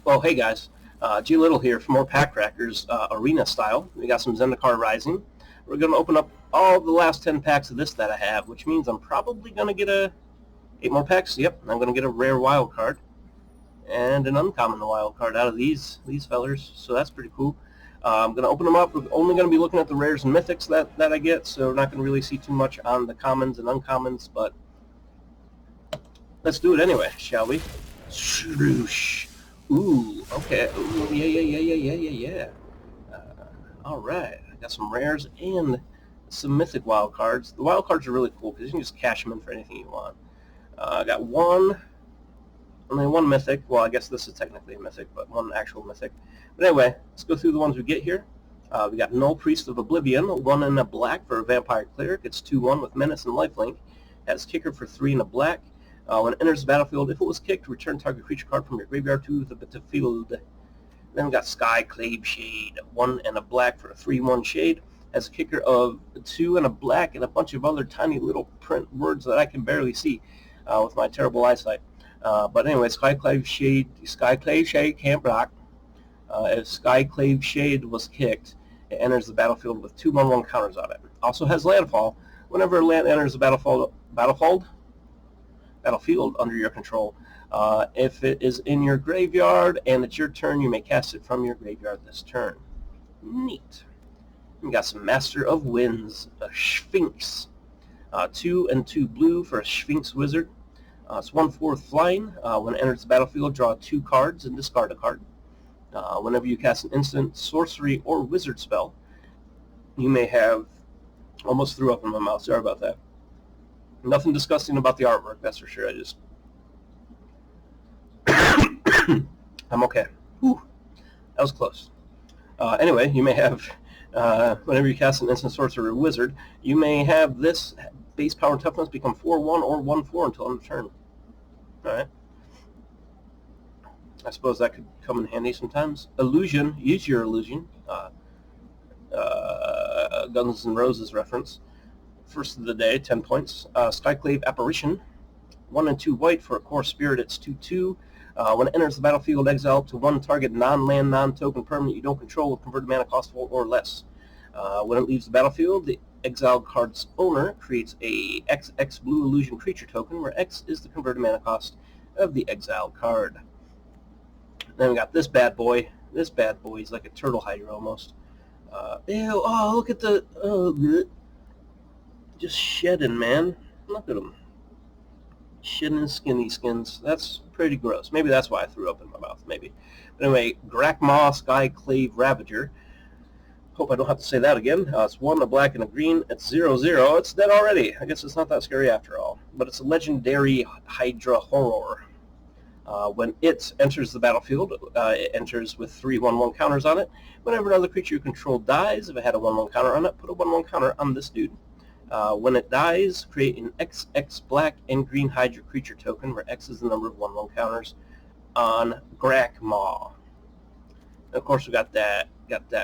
Well, hey guys, G Little here for more PackCrackers Arena style. We got some Zendikar Rising. We're going to open up all the last 10 packs of this that I have, which means I'm probably going to get 8 more packs. Yep, I'm going to get a rare wild card and an uncommon wild card out of these fellers, so that's pretty cool. I'm going to open them up. We're only going to be looking at the rares and mythics that I get, so we're not going to really see too much on the commons and uncommons, but let's do it anyway, shall we? Swoosh. Ooh, okay. Ooh, yeah. All right, I got some rares and some mythic wild cards. The wild cards are really cool because you can just cash them in for anything you want. I got only one mythic. Well, I guess this is technically a mythic, but one actual mythic. But anyway, let's go through the ones we get here. We got Null Priest of Oblivion, 1 in a black for a Vampire Cleric. It's 2/1 with Menace and Lifelink. Has Kicker for 3 in a black. When it enters the battlefield, if it was kicked, return target creature card from your graveyard to the battlefield. Then we got Skyclave Shade, 1 and a black for a 3/1 Shade. Has a kicker of 2 and a black and a bunch of other tiny little print words that I can barely see with my terrible eyesight. But anyway, Skyclave Shade can't block. If Skyclave Shade was kicked, it enters the battlefield with 2 1/1 counters on it. Also has Landfall. Whenever a land enters the battlefield under your control. If it is in your graveyard and it's your turn, you may cast it from your graveyard this turn. Neat. We got some Master of Winds, a Sphinx. 2 and 2 blue for a Sphinx Wizard. It's 1/4 flying. When it enters the battlefield, draw 2 cards and discard a card. Whenever you cast an instant, sorcery, or wizard spell, you may have... Almost threw up in my mouth. Sorry about that. Nothing disgusting about the artwork, that's for sure. I'm okay. Whew. That was close. Anyway, you may have, whenever you cast an instant sorcerer or wizard, you may have this base power and toughness become 4/1 or 1/4 until end of turn. Alright. I suppose that could come in handy sometimes. Illusion, use your illusion. Guns N' Roses reference. First of the day, 10 points. Skyclave Apparition, 1 and 2 white for a core spirit. It's 2/2. When it enters the battlefield, exile to 1 target non-land, non-token permanent you don't control with converted mana cost 4 or less. When it leaves the battlefield, the exiled card's owner creates a XX blue illusion creature token, where X is the converted mana cost of the exiled card. Then we got this bad boy. This bad boy is like a turtle hydra almost. Ew! Oh, look at the... just shedding, man. Look at them. Shedding skinny skins. That's pretty gross. Maybe that's why I threw up in my mouth, maybe. But anyway, Grakmaw Skyclave Ravager. Hope I don't have to say that again. It's 1, a black, and a green. It's 0/0. It's dead already. I guess it's not that scary after all. But it's a legendary Hydra Horror. When it enters the battlefield, it enters with 3 1/1 counters on it. Whenever another creature you control dies, if it had a 1/1 counter on it, put a 1/1 counter on this dude. When it dies, create an XX black and green Hydra creature token, where X is the number of 1/1 counters on Grakmaw. And of course, we got that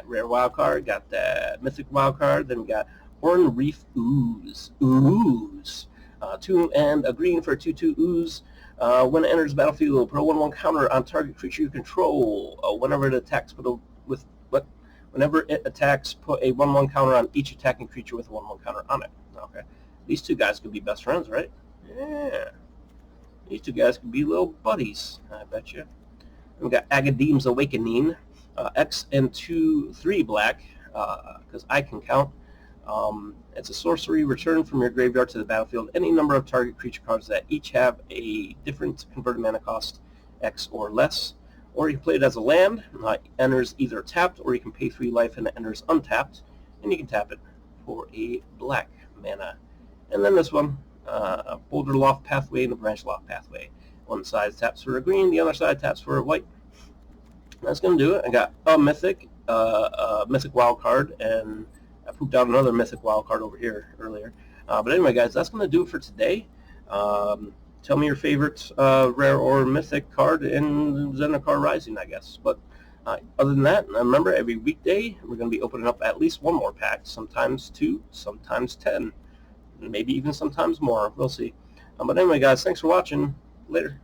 rare wild card, got that mythic wild card. Then we got Horn Reef Ooze. 2 and a green for a 2/2 Ooze. When it enters the battlefield, put a 1/1 counter on target creature you control. Whenever it attacks, put a 1/1 counter on each attacking creature with a 1/1 counter on it. Okay, these two guys could be best friends, right? Yeah, these two guys could be little buddies, I bet you. We got Agadeem's Awakening, X and 2/3 black, because I can count. It's a sorcery. Return from your graveyard to the battlefield any number of target creature cards that each have a different converted mana cost, X or less. Or you can play it as a land. It enters either tapped, or you can pay 3 life and it enters untapped. And you can tap it for a black mana. And then this one, Boulder Loft Pathway and a Branch Loft Pathway. One side taps for a green, the other side taps for a white. That's going to do it. I got a mythic wild card, and I pooped out another mythic wild card over here earlier. But anyway, guys, that's going to do it for today. Tell me your favorite rare or mythic card in Zendikar Rising, I guess. But other than that, remember, every weekday we're going to be opening up at least 1 more pack, sometimes 2, sometimes 10, maybe even sometimes more. We'll see. But anyway, guys, thanks for watching. Later.